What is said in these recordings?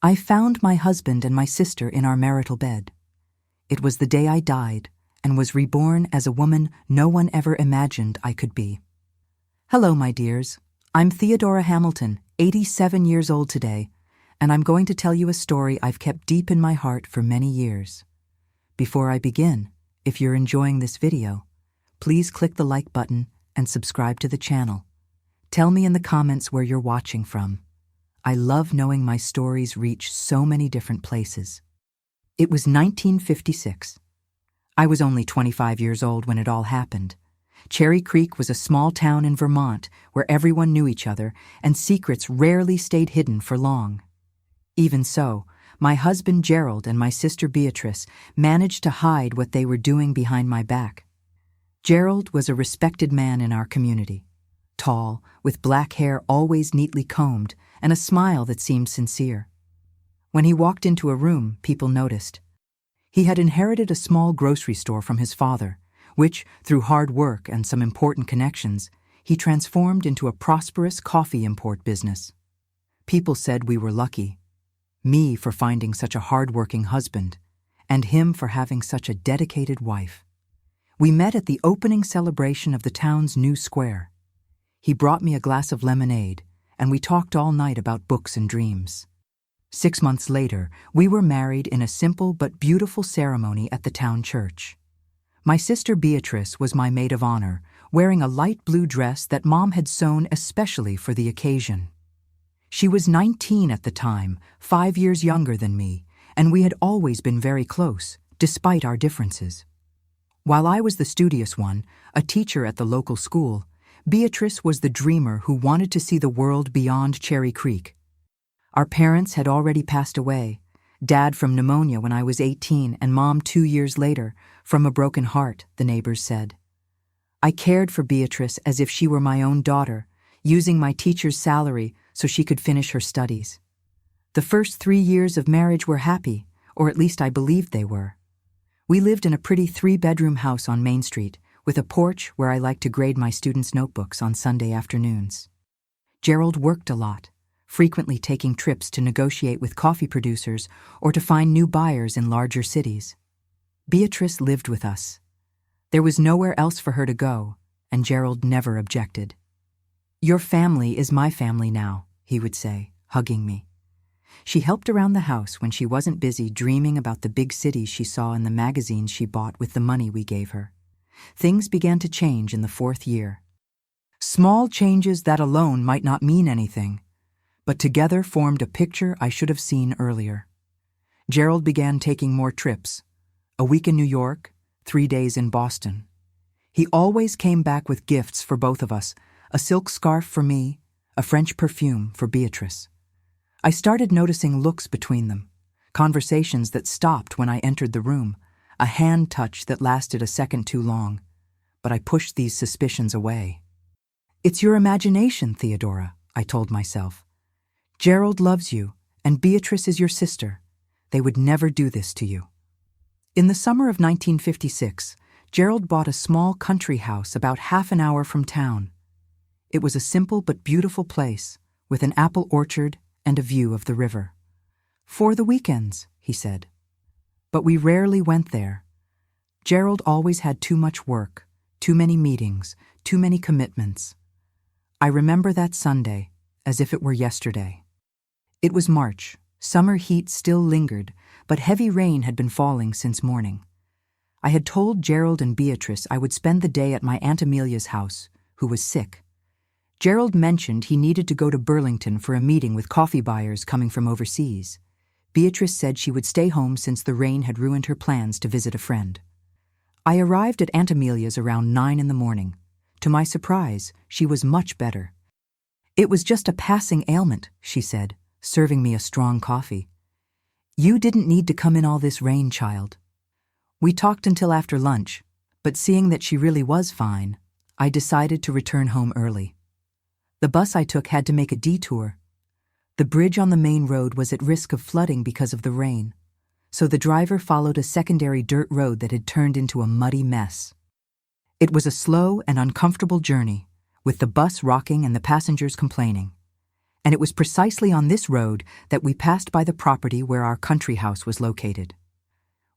I found my husband and my sister in our marital bed. It was the day I died and was reborn as a woman no one ever imagined I could be. Hello, my dears. I'm Theodora Hamilton, 87 years old today, and I'm going to tell you a story I've kept deep in my heart for many years. Before I begin, if you're enjoying this video, please click the like button and subscribe to the channel. Tell me in the comments where you're watching from. I love knowing my stories reach so many different places. It was 1956. I was only 25 years old when it all happened. Cherry Creek was a small town in Vermont where everyone knew each other and secrets rarely stayed hidden for long. Even so, my husband Gerald and my sister Beatrice managed to hide what they were doing behind my back. Gerald was a respected man in our community. Tall, with black hair always neatly combed, and a smile that seemed sincere. When he walked into a room, people noticed. He had inherited a small grocery store from his father, which, through hard work and some important connections, he transformed into a prosperous coffee import business. People said we were lucky. Me for finding such a hard-working husband, and him for having such a dedicated wife. We met at the opening celebration of the town's new square. He brought me a glass of lemonade, and we talked all night about books and dreams. 6 months later, we were married in a simple but beautiful ceremony at the town church. My sister Beatrice was my maid of honor, wearing a light blue dress that Mom had sewn especially for the occasion. She was 19 at the time, 5 years younger than me, and we had always been very close, despite our differences. While I was the studious one, a teacher at the local school, Beatrice was the dreamer who wanted to see the world beyond Cherry Creek. Our parents had already passed away, Dad from pneumonia when I was 18 and Mom 2 years later, from a broken heart, the neighbors said. I cared for Beatrice as if she were my own daughter, using my teacher's salary so she could finish her studies. The first 3 years of marriage were happy, or at least I believed they were. We lived in a pretty 3-bedroom house on Main Street, with a porch where I liked to grade my students' notebooks on Sunday afternoons. Gerald worked a lot, frequently taking trips to negotiate with coffee producers or to find new buyers in larger cities. Beatrice lived with us. There was nowhere else for her to go, and Gerald never objected. Your family is my family now, he would say, hugging me. She helped around the house when she wasn't busy dreaming about the big cities she saw in the magazines she bought with the money we gave her. Things began to change in the 4th year. Small changes that alone might not mean anything, but together formed a picture I should have seen earlier. Gerald began taking more trips, a week in New York, 3 days in Boston. He always came back with gifts for both of us, a silk scarf for me, a French perfume for Beatrice. I started noticing looks between them, conversations that stopped when I entered the room, a hand touch that lasted a second too long, but I pushed these suspicions away. It's your imagination, Theodora, I told myself. Gerald loves you, and Beatrice is your sister. They would never do this to you. In the summer of 1956, Gerald bought a small country house about half an hour from town. It was a simple but beautiful place, with an apple orchard and a view of the river. For the weekends, he said. But we rarely went there. Gerald always had too much work, too many meetings, too many commitments. I remember that Sunday as if it were yesterday. It was March. Summer heat still lingered, but heavy rain had been falling since morning. I had told Gerald and Beatrice I would spend the day at my Aunt Amelia's house, who was sick. Gerald mentioned he needed to go to Burlington for a meeting with coffee buyers coming from overseas. Beatrice said she would stay home since the rain had ruined her plans to visit a friend. I arrived at Aunt Amelia's around 9 in the morning. To my surprise, she was much better. It was just a passing ailment, she said, serving me a strong coffee. You didn't need to come in all this rain, child. We talked until after lunch, but seeing that she really was fine, I decided to return home early. The bus I took had to make a detour. The bridge on the main road was at risk of flooding because of the rain, so the driver followed a secondary dirt road that had turned into a muddy mess. It was a slow and uncomfortable journey, with the bus rocking and the passengers complaining. And it was precisely on this road that we passed by the property where our country house was located.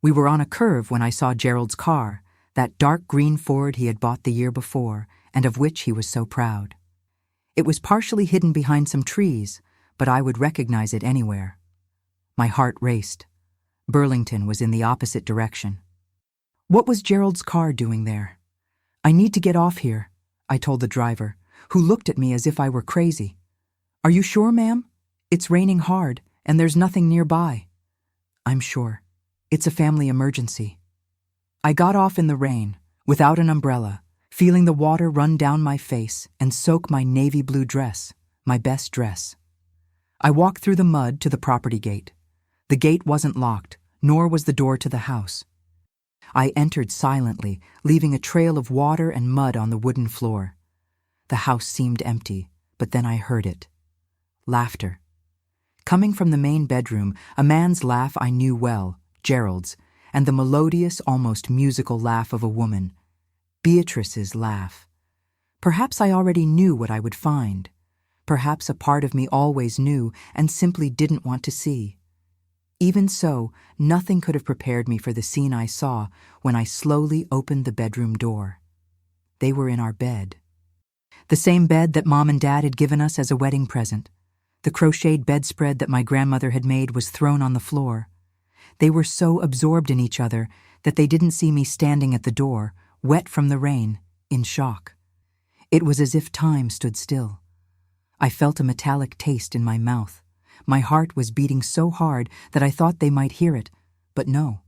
We were on a curve when I saw Gerald's car, that dark green Ford he had bought the year before and of which he was so proud. It was partially hidden behind some trees, but I would recognize it anywhere. My heart raced. Burlington was in the opposite direction. What was Gerald's car doing there? "I need to get off here," I told the driver, who looked at me as if I were crazy. "Are you sure, ma'am? It's raining hard, and there's nothing nearby." "I'm sure. It's a family emergency." I got off in the rain, without an umbrella, feeling the water run down my face and soak my navy blue dress, my best dress. I walked through the mud to the property gate. The gate wasn't locked, nor was the door to the house. I entered silently, leaving a trail of water and mud on the wooden floor. The house seemed empty, but then I heard it. Laughter. Coming from the main bedroom, a man's laugh I knew well, Gerald's, and the melodious, almost musical laugh of a woman, Beatrice's laugh. Perhaps I already knew what I would find. Perhaps a part of me always knew and simply didn't want to see. Even so, nothing could have prepared me for the scene I saw when I slowly opened the bedroom door. They were in our bed. The same bed that Mom and Dad had given us as a wedding present. The crocheted bedspread that my grandmother had made was thrown on the floor. They were so absorbed in each other that they didn't see me standing at the door, wet from the rain, in shock. It was as if time stood still. I felt a metallic taste in my mouth. My heart was beating so hard that I thought they might hear it, but no.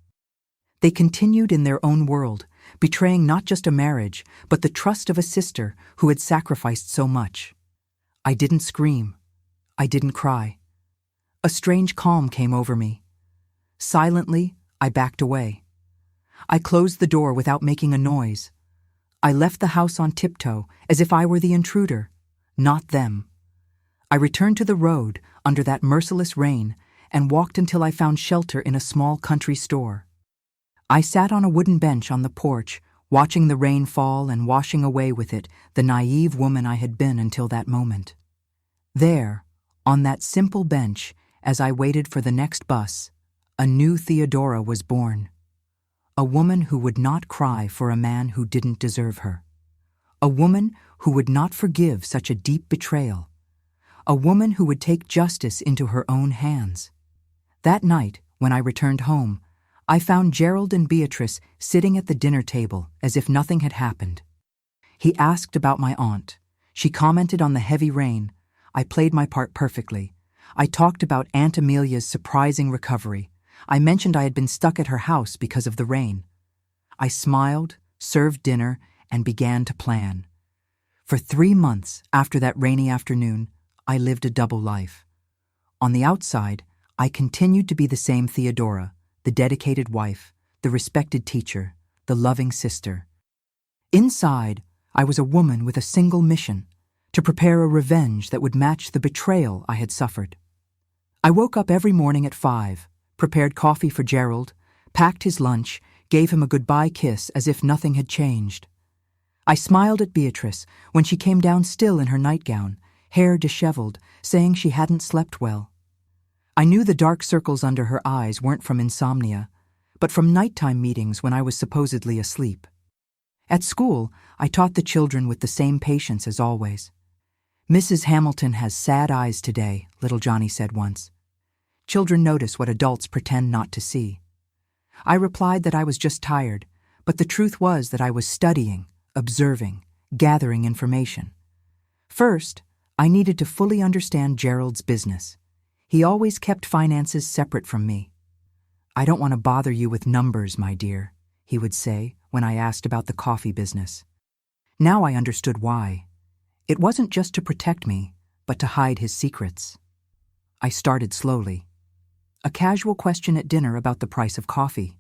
They continued in their own world, betraying not just a marriage, but the trust of a sister who had sacrificed so much. I didn't scream. I didn't cry. A strange calm came over me. Silently, I backed away. I closed the door without making a noise. I left the house on tiptoe, as if I were the intruder, not them. I returned to the road under that merciless rain and walked until I found shelter in a small country store. I sat on a wooden bench on the porch, watching the rain fall and washing away with it the naive woman I had been until that moment. There, on that simple bench, as I waited for the next bus, a new Theodora was born. A woman who would not cry for a man who didn't deserve her. A woman who would not forgive such a deep betrayal. A woman who would take justice into her own hands. That night, when I returned home, I found Gerald and Beatrice sitting at the dinner table as if nothing had happened. He asked about my aunt. She commented on the heavy rain. I played my part perfectly. I talked about Aunt Amelia's surprising recovery. I mentioned I had been stuck at her house because of the rain. I smiled, served dinner, and began to plan. For 3 months after that rainy afternoon, I lived a double life. On the outside, I continued to be the same Theodora, the dedicated wife, the respected teacher, the loving sister. Inside, I was a woman with a single mission, to prepare a revenge that would match the betrayal I had suffered. I woke up every morning at 5, prepared coffee for Gerald, packed his lunch, gave him a goodbye kiss as if nothing had changed. I smiled at Beatrice when she came down still in her nightgown, hair disheveled, saying she hadn't slept well. I knew the dark circles under her eyes weren't from insomnia, but from nighttime meetings when I was supposedly asleep. At school, I taught the children with the same patience as always. "Mrs. Hamilton has sad eyes today," little Johnny said once. Children notice what adults pretend not to see. I replied that I was just tired, but the truth was that I was studying, observing, gathering information. First, I needed to fully understand Gerald's business. He always kept finances separate from me. "I don't want to bother you with numbers, my dear," he would say when I asked about the coffee business. Now I understood why. It wasn't just to protect me, but to hide his secrets. I started slowly. A casual question at dinner about the price of coffee.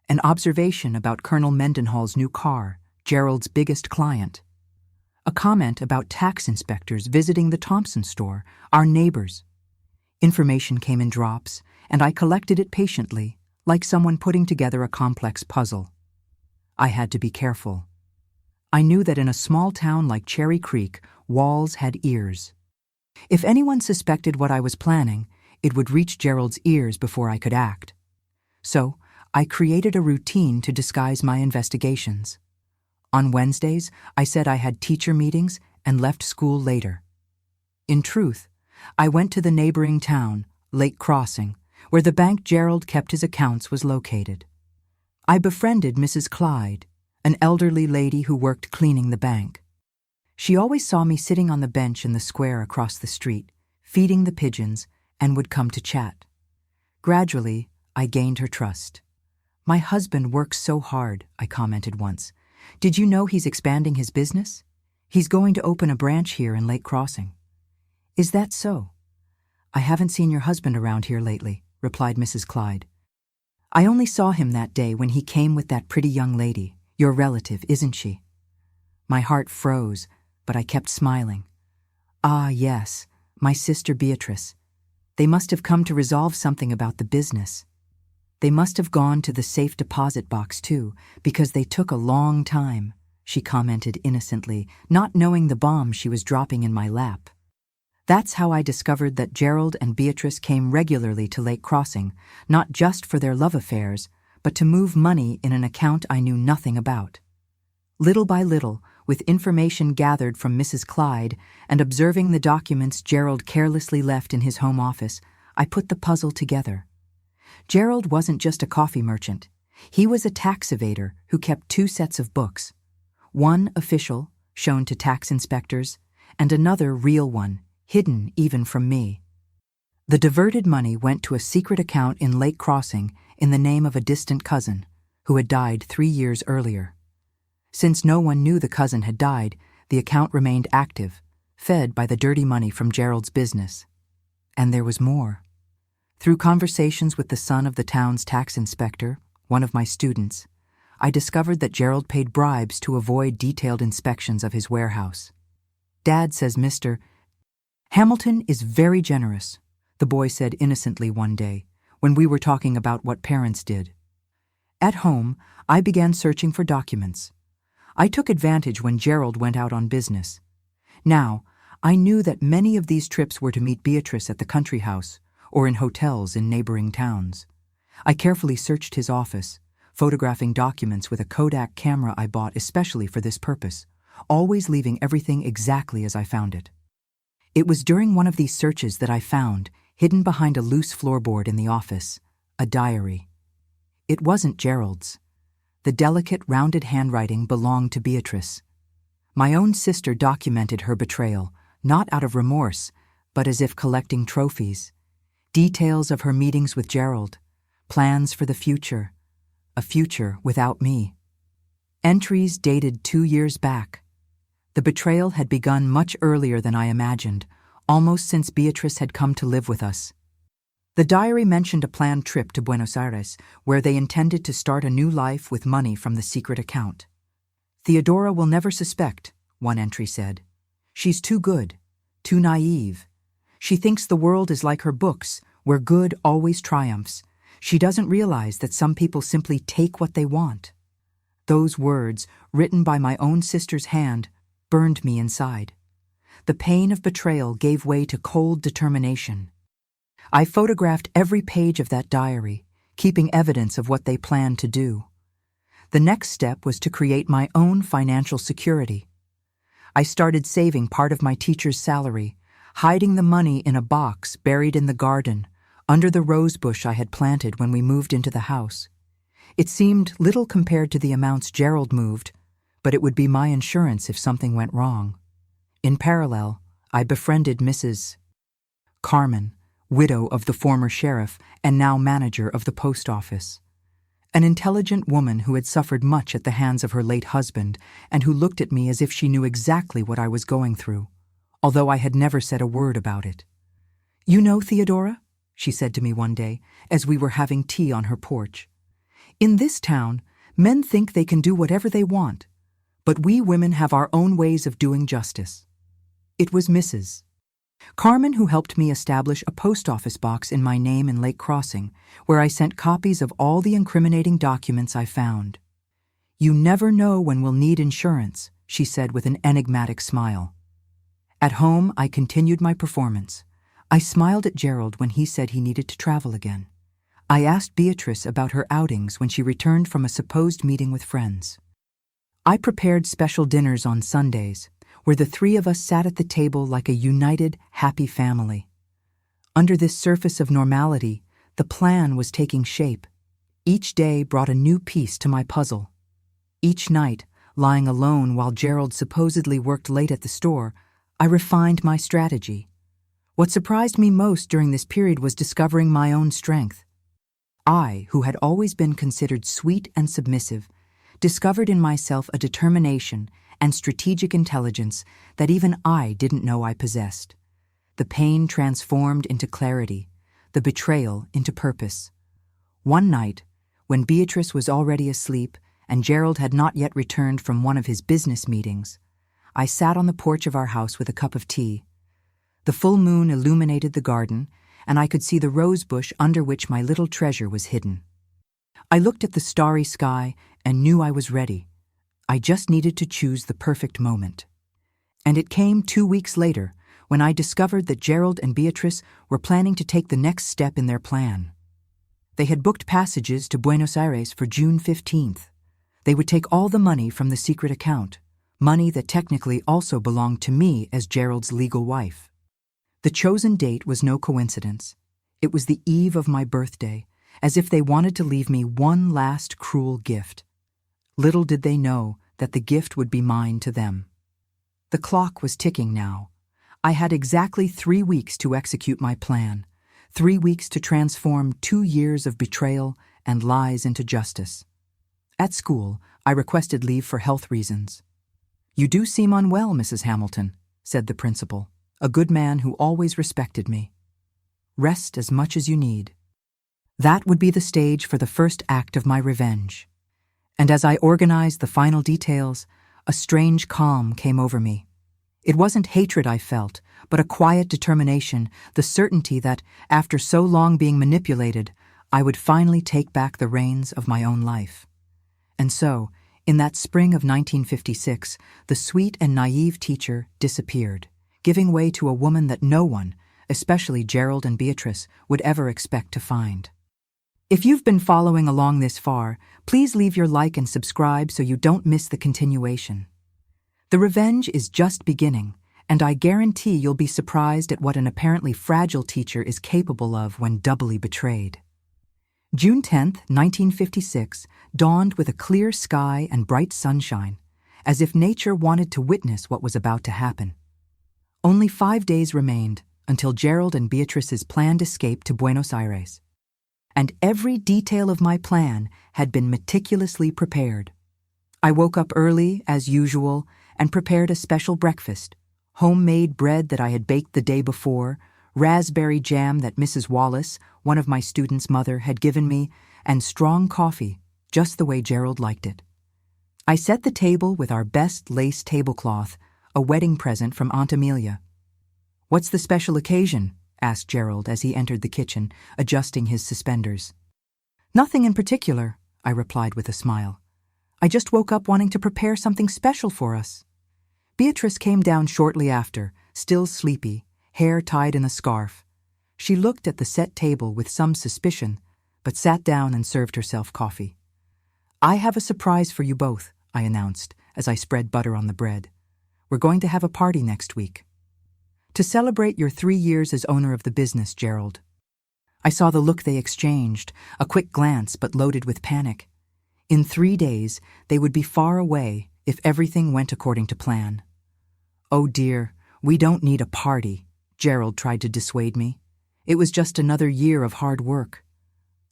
An observation about Colonel Mendenhall's new car, Gerald's biggest client. A comment about tax inspectors visiting the Thompson store, our neighbors. Information came in drops, and I collected it patiently, like someone putting together a complex puzzle. I had to be careful. I knew that in a small town like Cherry Creek, walls had ears. If anyone suspected what I was planning, it would reach Gerald's ears before I could act. So, I created a routine to disguise my investigations. On Wednesdays, I said I had teacher meetings and left school later. In truth, I went to the neighboring town, Lake Crossing, where the bank Gerald kept his accounts was located. I befriended Mrs. Clyde, an elderly lady who worked cleaning the bank. She always saw me sitting on the bench in the square across the street, feeding the pigeons, and would come to chat. Gradually, I gained her trust. "My husband works so hard," I commented once. "Did you know he's expanding his business? He's going to open a branch here in Lake Crossing." "Is that so?" "I haven't seen your husband around here lately," replied Mrs. Clyde. "I only saw him that day when he came with that pretty young lady. Your relative, isn't she?" My heart froze, but I kept smiling. "Ah, yes, my sister Beatrice. They must have come to resolve something about the business. They must have gone to the safe deposit box too, because they took a long time," she commented innocently, not knowing the bomb she was dropping in my lap. That's how I discovered that Gerald and Beatrice came regularly to Lake Crossing, not just for their love affairs, but to move money in an account I knew nothing about. Little by little, with information gathered from Mrs. Clyde and observing the documents Gerald carelessly left in his home office, I put the puzzle together. Gerald wasn't just a coffee merchant. He was a tax evader who kept 2 sets of books. One official, shown to tax inspectors, and another real one, hidden even from me. The diverted money went to a secret account in Lake Crossing in the name of a distant cousin, who had died 3 years earlier. Since no one knew the cousin had died, the account remained active, fed by the dirty money from Gerald's business. And there was more. Through conversations with the son of the town's tax inspector, one of my students, I discovered that Gerald paid bribes to avoid detailed inspections of his warehouse. "Dad says Mr. Hamilton is very generous," the boy said innocently one day, when we were talking about what parents did. At home, I began searching for documents. I took advantage when Gerald went out on business. Now, I knew that many of these trips were to meet Beatrice at the country house, or in hotels in neighboring towns. I carefully searched his office, photographing documents with a Kodak camera I bought especially for this purpose, always leaving everything exactly as I found it. It was during one of these searches that I found, hidden behind a loose floorboard in the office, a diary. It wasn't Gerald's. The delicate, rounded handwriting belonged to Beatrice. My own sister documented her betrayal, not out of remorse, but as if collecting trophies. Details of her meetings with Gerald, plans for the future, a future without me. Entries dated 2 years back. The betrayal had begun much earlier than I imagined, almost since Beatrice had come to live with us. The diary mentioned a planned trip to Buenos Aires, where they intended to start a new life with money from the secret account. "Theodora will never suspect," one entry said. "She's too good, too naive. She thinks the world is like her books, where good always triumphs. She doesn't realize that some people simply take what they want." Those words, written by my own sister's hand, burned me inside. The pain of betrayal gave way to cold determination. I photographed every page of that diary, keeping evidence of what they planned to do. The next step was to create my own financial security. I started saving part of my teacher's salary, hiding the money in a box buried in the garden, under the rose bush I had planted when we moved into the house. It seemed little compared to the amounts Gerald moved, but it would be my insurance if something went wrong. In parallel, I befriended Mrs. Carmen, widow of the former sheriff and now manager of the post office. An intelligent woman who had suffered much at the hands of her late husband and who looked at me as if she knew exactly what I was going through, although I had never said a word about it. "You know, Theodora," she said to me one day as we were having tea on her porch, "in this town, men think they can do whatever they want, but we women have our own ways of doing justice." It was Mrs. Carmen who helped me establish a post office box in my name in Lake Crossing, where I sent copies of all the incriminating documents I found. "You never know when we'll need insurance," she said with an enigmatic smile. At home, I continued my performance. I smiled at Gerald when he said he needed to travel again. I asked Beatrice about her outings when she returned from a supposed meeting with friends. I prepared special dinners on Sundays, where the three of us sat at the table like a united, happy family. Under this surface of normality, the plan was taking shape. Each day brought a new piece to my puzzle. Each night, lying alone while Gerald supposedly worked late at the store, I refined my strategy. What surprised me most during this period was discovering my own strength. I, who had always been considered sweet and submissive, discovered in myself a determination and strategic intelligence that even I didn't know I possessed. The pain transformed into clarity, the betrayal into purpose. One night, when Beatrice was already asleep and Gerald had not yet returned from one of his business meetings, I sat on the porch of our house with a cup of tea. The full moon illuminated the garden, and I could see the rose bush under which my little treasure was hidden. I looked at the starry sky and knew I was ready. I just needed to choose the perfect moment. And it came 2 weeks later, when I discovered that Gerald and Beatrice were planning to take the next step in their plan. They had booked passages to Buenos Aires for June 15th. They would take all the money from the secret account, money that technically also belonged to me as Gerald's legal wife. The chosen date was no coincidence. It was the eve of my birthday, as if they wanted to leave me one last cruel gift. Little did they know that the gift would be mine to them. The clock was ticking now. I had exactly 3 weeks to execute my plan, 3 weeks to transform 2 years of betrayal and lies into justice. At school, I requested leave for health reasons. "You do seem unwell, Mrs. Hamilton," said the principal, a good man who always respected me. "Rest as much as you need." That would be the stage for the first act of my revenge. And as I organized the final details, a strange calm came over me. It wasn't hatred I felt, but a quiet determination, the certainty that, after so long being manipulated, I would finally take back the reins of my own life. And so, in that spring of 1956, the sweet and naive teacher disappeared, giving way to a woman that no one, especially Gerald and Beatrice, would ever expect to find. If you've been following along this far, please leave your like and subscribe so you don't miss the continuation. The revenge is just beginning, and I guarantee you'll be surprised at what an apparently fragile teacher is capable of when doubly betrayed. June 10th, 1956, dawned with a clear sky and bright sunshine, as if nature wanted to witness what was about to happen. Only 5 days remained until Gerald and Beatrice's planned escape to Buenos Aires. And every detail of my plan had been meticulously prepared. I woke up early, as usual, and prepared a special breakfast: homemade bread that I had baked the day before, raspberry jam that Mrs. Wallace, one of my students' mother, had given me, and strong coffee, just the way Gerald liked it. I set the table with our best lace tablecloth, a wedding present from Aunt Amelia. "What's the special occasion?" asked Gerald as he entered the kitchen, adjusting his suspenders. "Nothing in particular," I replied with a smile. "I just woke up wanting to prepare something special for us." Beatrice came down shortly after, still sleepy, hair tied in a scarf. She looked at the set table with some suspicion, but sat down and served herself coffee. "I have a surprise for you both," I announced as I spread butter on the bread. "We're going to have a party next week. To celebrate your 3 years as owner of the business, Gerald." I saw the look they exchanged, a quick glance but loaded with panic. In 3 days, they would be far away if everything went according to plan. "Oh dear, we don't need a party," Gerald tried to dissuade me. "It was just another year of hard work."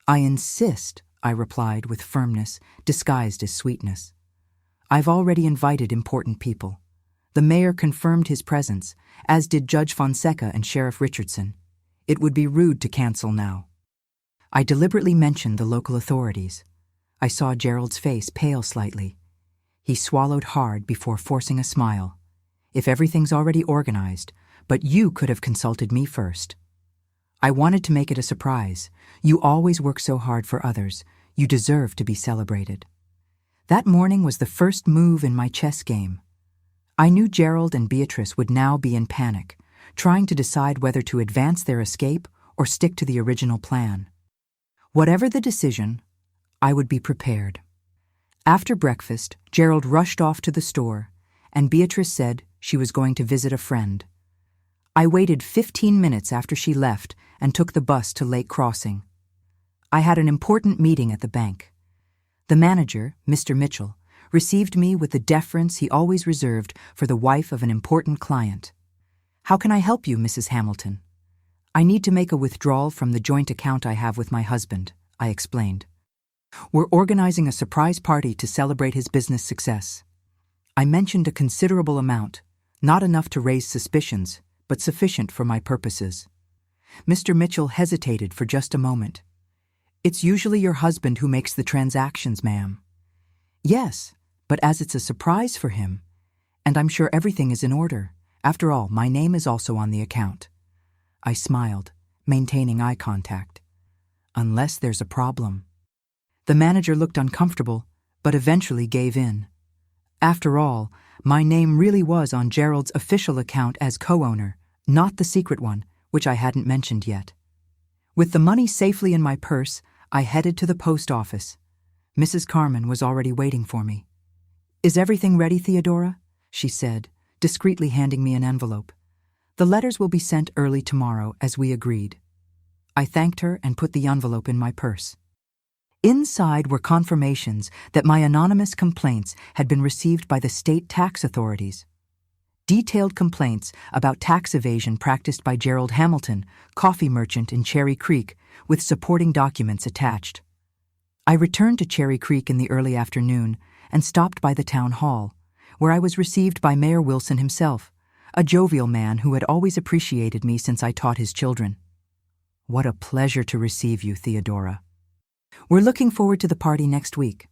"I insist," I replied with firmness, disguised as sweetness. "I've already invited important people. The mayor confirmed his presence, as did Judge Fonseca and Sheriff Richardson. It would be rude to cancel now." I deliberately mentioned the local authorities. I saw Gerald's face pale slightly. He swallowed hard before forcing a smile. "If everything's already organized, but you could have consulted me first." "I wanted to make it a surprise. You always work so hard for others. You deserve to be celebrated." That morning was the first move in my chess game. I knew Gerald and Beatrice would now be in panic, trying to decide whether to advance their escape or stick to the original plan. Whatever the decision, I would be prepared. After breakfast, Gerald rushed off to the store, and Beatrice said she was going to visit a friend. I waited 15 minutes after she left and took the bus to Lake Crossing. I had an important meeting at the bank. The manager, Mr. Mitchell, received me with the deference he always reserved for the wife of an important client. "How can I help you, Mrs. Hamilton?" "I need to make a withdrawal from the joint account I have with my husband," I explained. "We're organizing a surprise party to celebrate his business success." I mentioned a considerable amount, not enough to raise suspicions, but sufficient for my purposes. Mr. Mitchell hesitated for just a moment. "It's usually your husband who makes the transactions, ma'am." "Yes, but as it's a surprise for him, and I'm sure everything is in order. After all, my name is also on the account." I smiled, maintaining eye contact. "Unless there's a problem." The manager looked uncomfortable, but eventually gave in. After all, my name really was on Gerald's official account as co-owner, not the secret one, which I hadn't mentioned yet. With the money safely in my purse, I headed to the post office. Mrs. Carmen was already waiting for me. "Is everything ready, Theodora?" she said, discreetly handing me an envelope. "The letters will be sent early tomorrow, as we agreed." I thanked her and put the envelope in my purse. Inside were confirmations that my anonymous complaints had been received by the state tax authorities. Detailed complaints about tax evasion practiced by Gerald Hamilton, coffee merchant in Cherry Creek, with supporting documents attached. I returned to Cherry Creek in the early afternoon and stopped by the town hall, where I was received by Mayor Wilson himself, a jovial man who had always appreciated me since I taught his children. "What a pleasure to receive you, Theodora. We're looking forward to the party next week."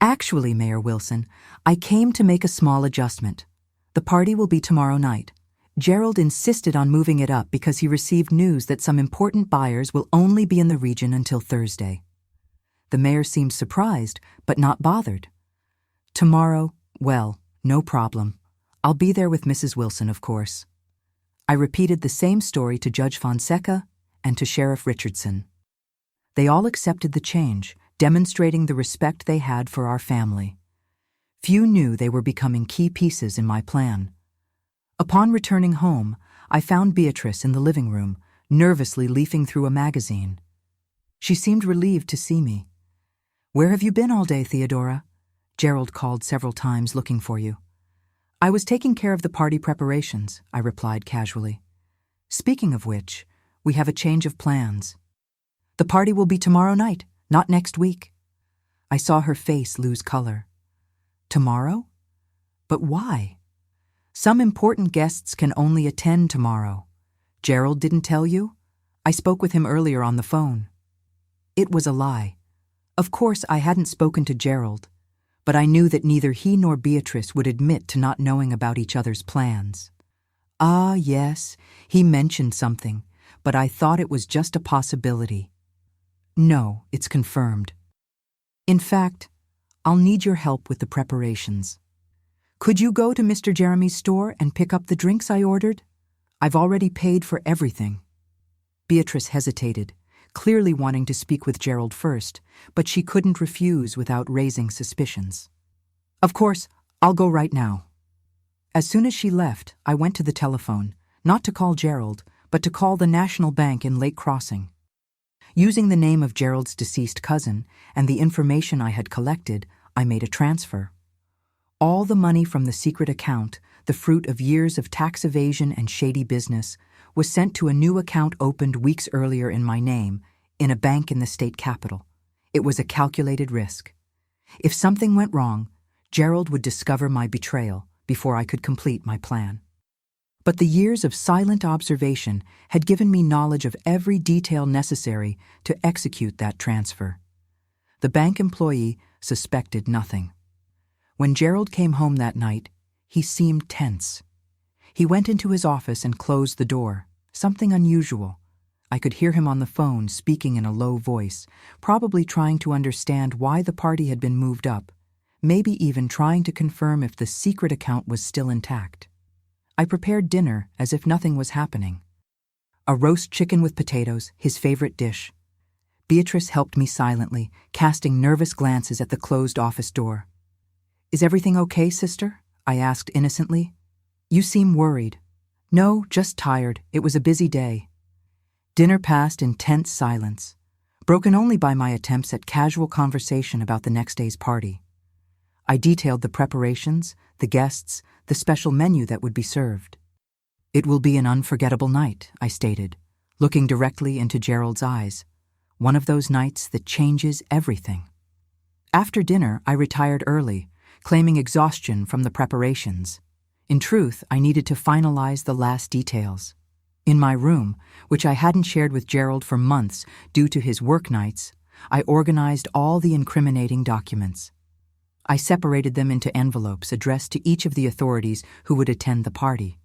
"Actually, Mayor Wilson, I came to make a small adjustment. The party will be tomorrow night. Gerald insisted on moving it up because he received news that some important buyers will only be in the region until Thursday." The mayor seemed surprised, but not bothered. "Tomorrow, well, no problem. I'll be there with Mrs. Wilson, of course." I repeated the same story to Judge Fonseca and to Sheriff Richardson. They all accepted the change, demonstrating the respect they had for our family. Few knew they were becoming key pieces in my plan. Upon returning home, I found Beatrice in the living room, nervously leafing through a magazine. She seemed relieved to see me. "Where have you been all day, Theodora?" Gerald called several times looking for you. "I was taking care of the party preparations," I replied casually. "Speaking of which, we have a change of plans. The party will be tomorrow night, not next week." I saw her face lose color. "Tomorrow? But why? Some important guests can only attend tomorrow. Gerald didn't tell you? I spoke with him earlier on the phone." It was a lie. Of course, I hadn't spoken to Gerald, but I knew that neither he nor Beatrice would admit to not knowing about each other's plans. "Ah, yes, he mentioned something, but I thought it was just a possibility." "No, it's confirmed. In fact, I'll need your help with the preparations. Could you go to Mr. Jeremy's store and pick up the drinks I ordered? I've already paid for everything." Beatrice hesitated, clearly wanting to speak with Gerald first, but she couldn't refuse without raising suspicions. "Of course, I'll go right now." As soon as she left, I went to the telephone, not to call Gerald, but to call the National Bank in Lake Crossing. Using the name of Gerald's deceased cousin and the information I had collected, I made a transfer. All the money from the secret account, the fruit of years of tax evasion and shady business, was sent to a new account opened weeks earlier in my name, in a bank in the state capital. It was a calculated risk. If something went wrong, Gerald would discover my betrayal before I could complete my plan. But the years of silent observation had given me knowledge of every detail necessary to execute that transfer. The bank employee suspected nothing. When Gerald came home that night, he seemed tense. He went into his office and closed the door, something unusual. I could hear him on the phone speaking in a low voice, probably trying to understand why the party had been moved up, maybe even trying to confirm if the secret account was still intact. I prepared dinner as if nothing was happening. A roast chicken with potatoes, his favorite dish. Beatrice helped me silently, casting nervous glances at the closed office door. "Is everything okay, sister?" I asked innocently. "You seem worried." "No, just tired. It was a busy day." Dinner passed in tense silence, broken only by my attempts at casual conversation about the next day's party. I detailed the preparations, the guests, the special menu that would be served. "It will be an unforgettable night," I stated, looking directly into Gerald's eyes. "One of those nights that changes everything." After dinner, I retired early, claiming exhaustion from the preparations. In truth, I needed to finalize the last details. In my room, which I hadn't shared with Gerald for months due to his work nights, I organized all the incriminating documents. I separated them into envelopes addressed to each of the authorities who would attend the party.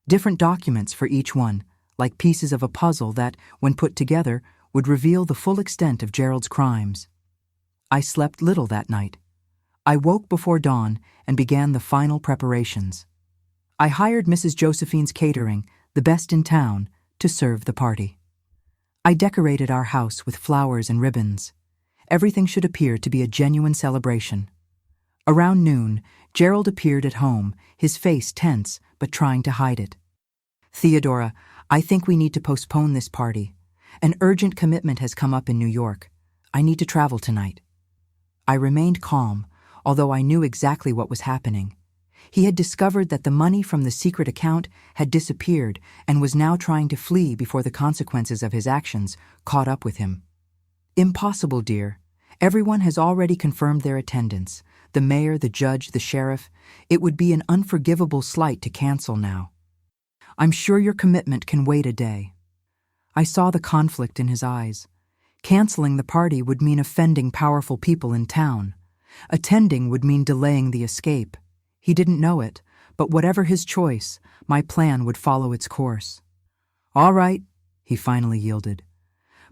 Different documents for each one, like pieces of a puzzle that, when put together, would reveal the full extent of Gerald's crimes. I slept little that night. I woke before dawn and began the final preparations. I hired Mrs. Josephine's catering, the best in town, to serve the party. I decorated our house with flowers and ribbons. Everything should appear to be a genuine celebration. Around noon, Gerald appeared at home, his face tense but trying to hide it. "Theodora, I think we need to postpone this party. An urgent commitment has come up in New York. I need to travel tonight." I remained calm, although I knew exactly what was happening. He had discovered that the money from the secret account had disappeared and was now trying to flee before the consequences of his actions caught up with him. "Impossible, dear. Everyone has already confirmed their attendance. The mayor, the judge, the sheriff. It would be an unforgivable slight to cancel now. I'm sure your commitment can wait a day." I saw the conflict in his eyes. Canceling the party would mean offending powerful people in town. Attending would mean delaying the escape. He didn't know it, but whatever his choice, my plan would follow its course. "All right," he finally yielded.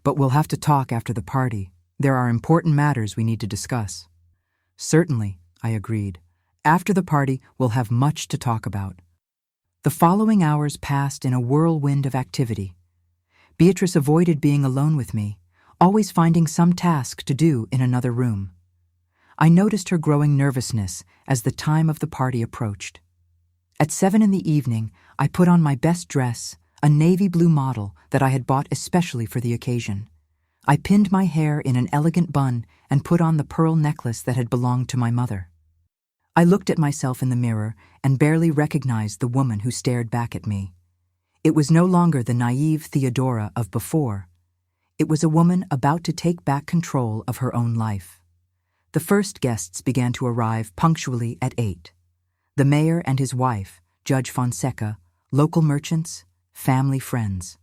"But we'll have to talk after the party. There are important matters we need to discuss." "Certainly," I agreed. "After the party, we'll have much to talk about." The following hours passed in a whirlwind of activity. Beatrice avoided being alone with me, always finding some task to do in another room. I noticed her growing nervousness as the time of the party approached. At 7 in the evening, I put on my best dress, a navy blue model that I had bought especially for the occasion. I pinned my hair in an elegant bun and put on the pearl necklace that had belonged to my mother. I looked at myself in the mirror and barely recognized the woman who stared back at me. It was no longer the naive Theodora of before. It was a woman about to take back control of her own life. The first guests began to arrive punctually at 8. The mayor and his wife, Judge Fonseca, local merchants, family friends.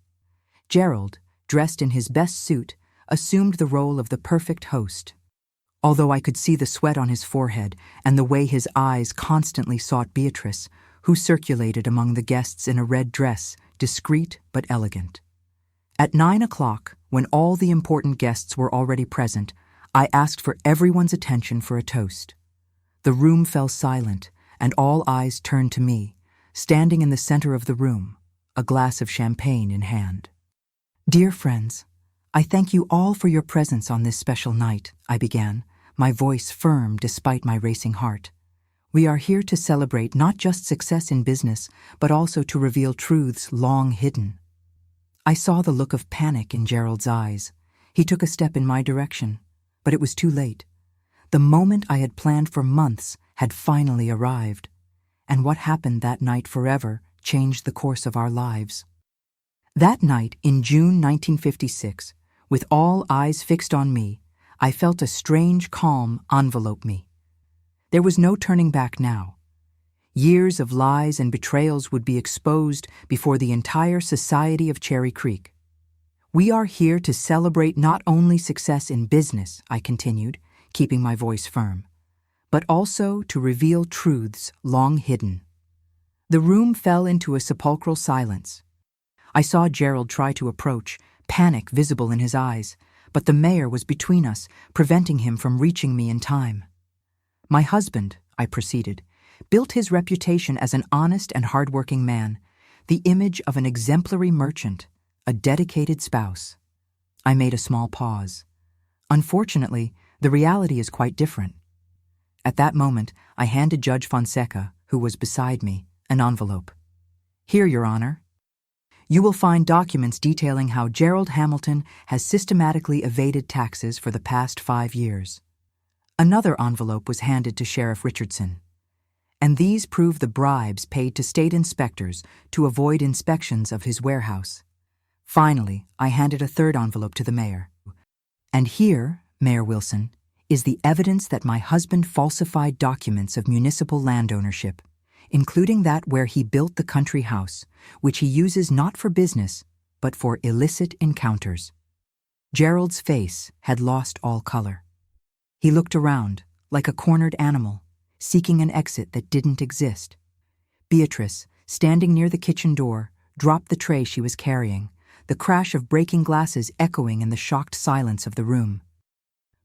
Gerald, dressed in his best suit, assumed the role of the perfect host. Although I could see the sweat on his forehead and the way his eyes constantly sought Beatrice, who circulated among the guests in a red dress, discreet but elegant. At 9 o'clock, when all the important guests were already present, I asked for everyone's attention for a toast. The room fell silent, and all eyes turned to me, standing in the center of the room, a glass of champagne in hand. "Dear friends, I thank you all for your presence on this special night," I began, my voice firm despite my racing heart. "We are here to celebrate not just success in business, but also to reveal truths long hidden." I saw the look of panic in Gerald's eyes. He took a step in my direction, but it was too late. The moment I had planned for months had finally arrived, and what happened that night forever changed the course of our lives. That night in June 1956, with all eyes fixed on me, I felt a strange calm envelope me. There was no turning back now. Years of lies and betrayals would be exposed before the entire society of Cherry Creek. "We are here to celebrate not only success in business," I continued, keeping my voice firm, "but also to reveal truths long hidden." The room fell into a sepulchral silence. I saw Gerald try to approach, panic visible in his eyes, but the mayor was between us, preventing him from reaching me in time. My husband, I proceeded, built his reputation as an honest and hardworking man, the image of an exemplary merchant, a dedicated spouse. I made a small pause. Unfortunately, the reality is quite different. At that moment, I handed Judge Fonseca, who was beside me, an envelope. Here, Your Honor. You will find documents detailing how Gerald Hamilton has systematically evaded taxes for the past 5 years. Another envelope was handed to Sheriff Richardson. And these prove the bribes paid to state inspectors to avoid inspections of his warehouse. Finally, I handed a third envelope to the mayor. And here, Mayor Wilson, is the evidence that my husband falsified documents of municipal land ownership, including that where he built the country house, which he uses not for business, but for illicit encounters. Gerald's face had lost all color. He looked around, like a cornered animal, seeking an exit that didn't exist. Beatrice, standing near the kitchen door, dropped the tray she was carrying, the crash of breaking glasses echoing in the shocked silence of the room.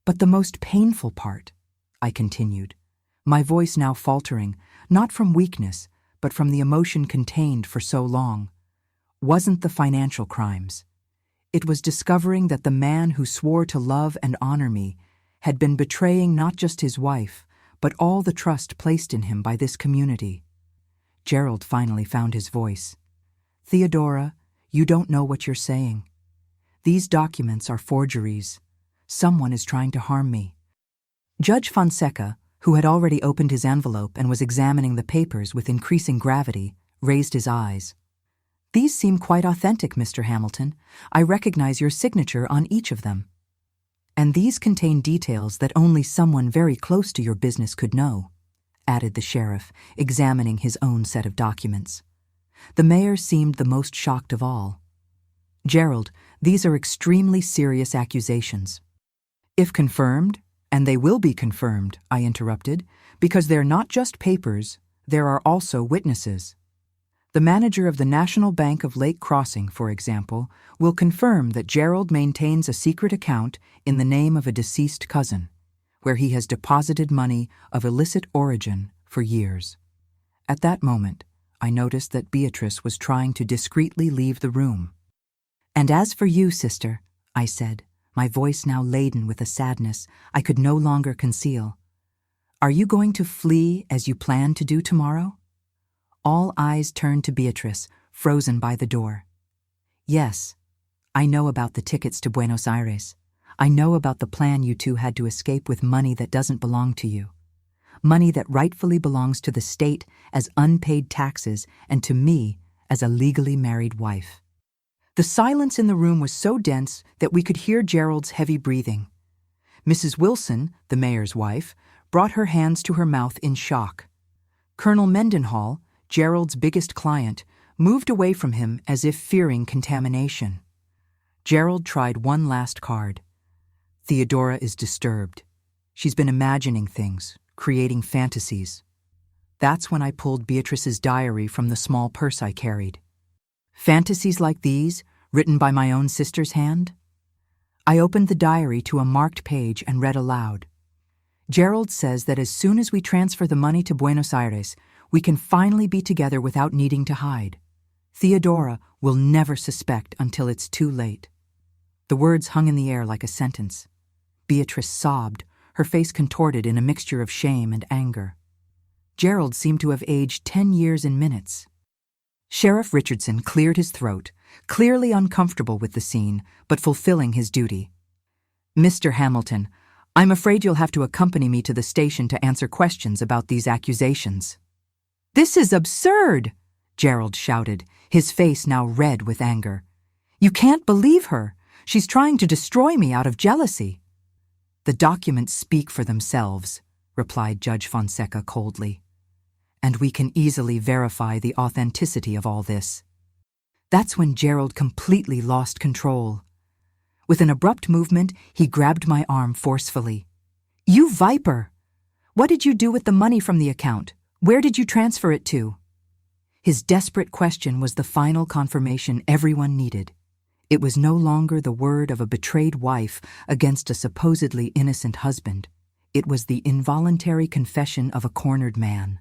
But the most painful part, I continued, my voice now faltering, not from weakness, but from the emotion contained for so long, wasn't the financial crimes. It was discovering that the man who swore to love and honor me had been betraying not just his wife, but all the trust placed in him by this community. Gerald finally found his voice. Theodora, you don't know what you're saying. These documents are forgeries. Someone is trying to harm me. Judge Fonseca, who had already opened his envelope and was examining the papers with increasing gravity, raised his eyes. These seem quite authentic, Mr. Hamilton. I recognize your signature on each of them. And these contain details that only someone very close to your business could know, added the sheriff, examining his own set of documents. The mayor seemed the most shocked of all. Gerald, these are extremely serious accusations. If confirmed, and they will be confirmed, I interrupted, because they're not just papers, there are also witnesses. The manager of the National Bank of Lake Crossing, for example, will confirm that Gerald maintains a secret account in the name of a deceased cousin, where he has deposited money of illicit origin for years. At that moment, I noticed that Beatrice was trying to discreetly leave the room. And as for you, sister, I said, my voice now laden with a sadness I could no longer conceal, are you going to flee as you plan to do tomorrow? All eyes turned to Beatrice, frozen by the door. Yes, I know about the tickets to Buenos Aires. I know about the plan you two had to escape with money that doesn't belong to you. Money that rightfully belongs to the state as unpaid taxes and to me as a legally married wife. The silence in the room was so dense that we could hear Gerald's heavy breathing. Mrs. Wilson, the mayor's wife, brought her hands to her mouth in shock. Colonel Mendenhall, Gerald's biggest client, moved away from him as if fearing contamination. Gerald tried one last card. Theodora is disturbed. She's been imagining things, creating fantasies. That's when I pulled Beatrice's diary from the small purse I carried. Fantasies like these, written by my own sister's hand? I opened the diary to a marked page and read aloud. Gerald says that as soon as we transfer the money to Buenos Aires, we can finally be together without needing to hide. Theodora will never suspect until it's too late. The words hung in the air like a sentence. Beatrice sobbed, her face contorted in a mixture of shame and anger. Gerald seemed to have aged 10 years in minutes. Sheriff Richardson cleared his throat, clearly uncomfortable with the scene, but fulfilling his duty. Mr. Hamilton, I'm afraid you'll have to accompany me to the station to answer questions about these accusations. This is absurd, Gerald shouted, his face now red with anger. You can't believe her. She's trying to destroy me out of jealousy. The documents speak for themselves, replied Judge Fonseca coldly. And we can easily verify the authenticity of all this. That's when Gerald completely lost control. With an abrupt movement, he grabbed my arm forcefully. You viper! What did you do with the money from the account? Where did you transfer it to? His desperate question was the final confirmation everyone needed. It was no longer the word of a betrayed wife against a supposedly innocent husband. It was the involuntary confession of a cornered man.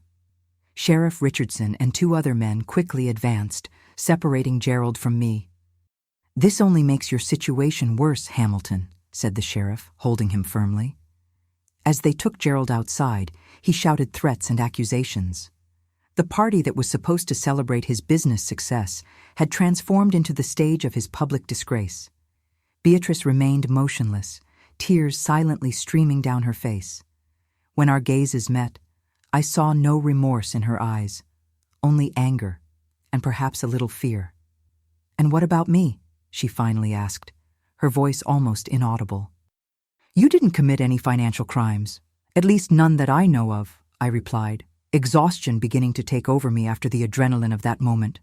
Sheriff Richardson and 2 other men quickly advanced, separating Gerald from me. "This only makes your situation worse, Hamilton," said the sheriff, holding him firmly. As they took Gerald outside, he shouted threats and accusations. The party that was supposed to celebrate his business success had transformed into the stage of his public disgrace. Beatrice remained motionless, tears silently streaming down her face. When our gazes met, I saw no remorse in her eyes, only anger, and perhaps a little fear. "And what about me?" she finally asked, her voice almost inaudible. "You didn't commit any financial crimes, at least none that I know of," I replied, exhaustion beginning to take over me after the adrenaline of that moment.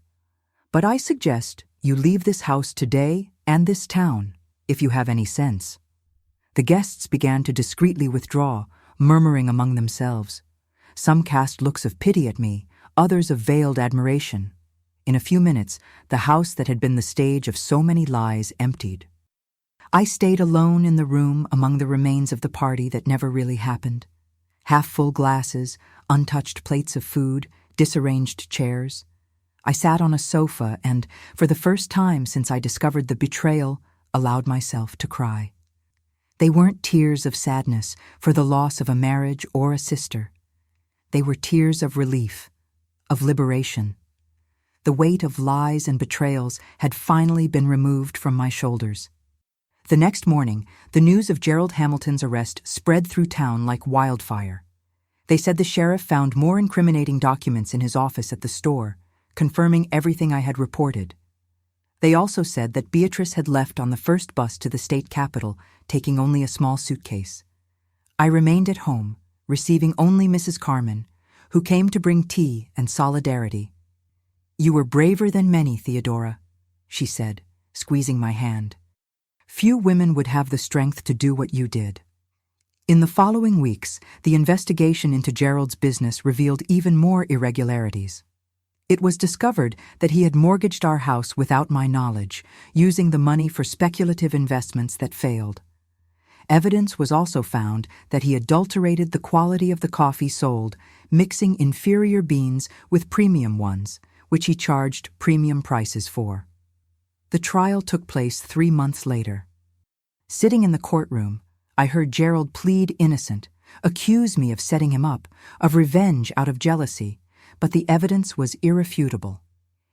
"But I suggest you leave this house today and this town, if you have any sense." The guests began to discreetly withdraw, murmuring among themselves. Some cast looks of pity at me, others of veiled admiration. In a few minutes, the house that had been the stage of so many lies emptied. I stayed alone in the room among the remains of the party that never really happened. Half-full glasses, untouched plates of food, disarranged chairs. I sat on a sofa and, for the first time since I discovered the betrayal, allowed myself to cry. They weren't tears of sadness for the loss of a marriage or a sister. They were tears of relief, of liberation. The weight of lies and betrayals had finally been removed from my shoulders. The next morning, the news of Gerald Hamilton's arrest spread through town like wildfire. They said the sheriff found more incriminating documents in his office at the store, confirming everything I had reported. They also said that Beatrice had left on the first bus to the state capitol, taking only a small suitcase. I remained at home, receiving only Mrs. Carmen, who came to bring tea and solidarity. "You were braver than many, Theodora," she said, squeezing my hand. "Few women would have the strength to do what you did." In the following weeks, the investigation into Gerald's business revealed even more irregularities. It was discovered that he had mortgaged our house without my knowledge, using the money for speculative investments that failed. Evidence was also found that he adulterated the quality of the coffee sold, mixing inferior beans with premium ones, which he charged premium prices for. The trial took place 3 months later. Sitting in the courtroom, I heard Gerald plead innocent, accuse me of setting him up, of revenge out of jealousy, but the evidence was irrefutable.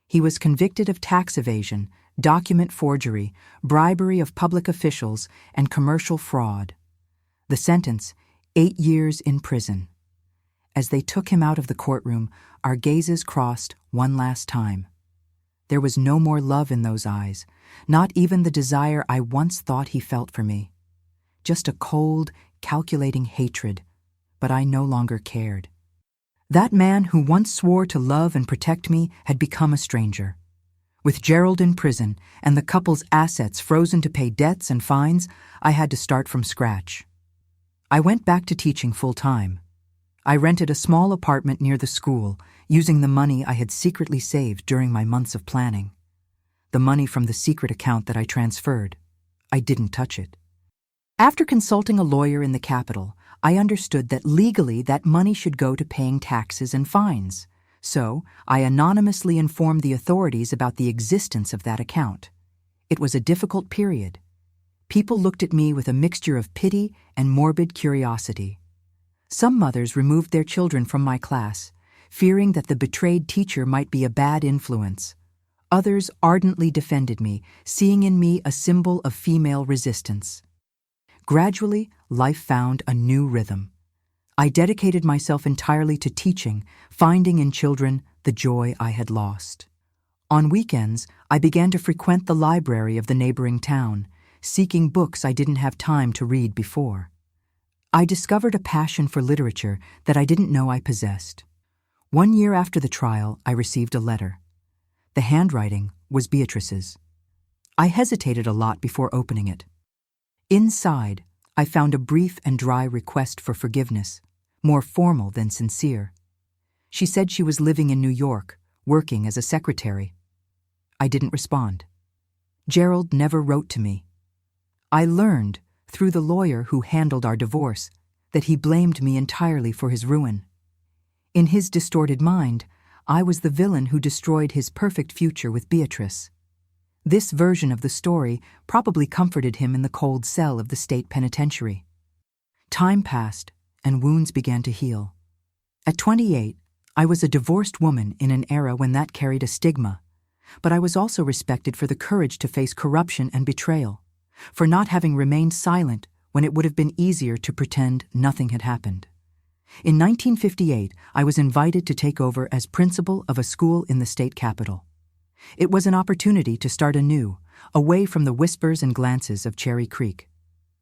He was convicted of tax evasion, document forgery, bribery of public officials, and commercial fraud. The sentence, 8 years in prison. As they took him out of the courtroom, our gazes crossed one last time. There was no more love in those eyes, not even the desire I once thought he felt for me. Just a cold, calculating hatred, but I no longer cared. That man who once swore to love and protect me had become a stranger. With Gerald in prison and the couple's assets frozen to pay debts and fines, I had to start from scratch. I went back to teaching full-time. I rented a small apartment near the school, using the money I had secretly saved during my months of planning. The money from the secret account that I transferred. I didn't touch it. After consulting a lawyer in the capital, I understood that legally that money should go to paying taxes and fines. So, I anonymously informed the authorities about the existence of that account. It was a difficult period. People looked at me with a mixture of pity and morbid curiosity. Some mothers removed their children from my class, fearing that the betrayed teacher might be a bad influence. Others ardently defended me, seeing in me a symbol of female resistance. Gradually, life found a new rhythm. I dedicated myself entirely to teaching, finding in children the joy I had lost. On weekends, I began to frequent the library of the neighboring town, seeking books I didn't have time to read before. I discovered a passion for literature that I didn't know I possessed. 1 year after the trial, I received a letter. The handwriting was Beatrice's. I hesitated a lot before opening it. Inside, I found a brief and dry request for forgiveness, more formal than sincere. She said she was living in New York, working as a secretary. I didn't respond. Gerald never wrote to me. I learned, through the lawyer who handled our divorce, that he blamed me entirely for his ruin. In his distorted mind, I was the villain who destroyed his perfect future with Beatrice. This version of the story probably comforted him in the cold cell of the state penitentiary. Time passed, and wounds began to heal. At 28, I was a divorced woman in an era when that carried a stigma, but I was also respected for the courage to face corruption and betrayal, for not having remained silent when it would have been easier to pretend nothing had happened. In 1958, I was invited to take over as principal of a school in the state capital. It was an opportunity to start anew, away from the whispers and glances of Cherry Creek.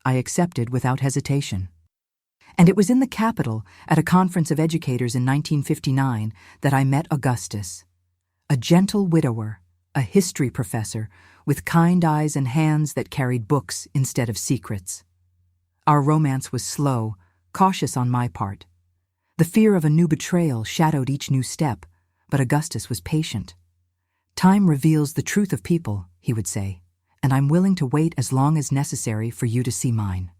I accepted without hesitation. And it was in the capital, at a conference of educators in 1959, that I met Augustus, a gentle widower, a history professor, with kind eyes and hands that carried books instead of secrets. Our romance was slow, cautious on my part. The fear of a new betrayal shadowed each new step, but Augustus was patient. "Time reveals the truth of people," he would say, "and I'm willing to wait as long as necessary for you to see mine."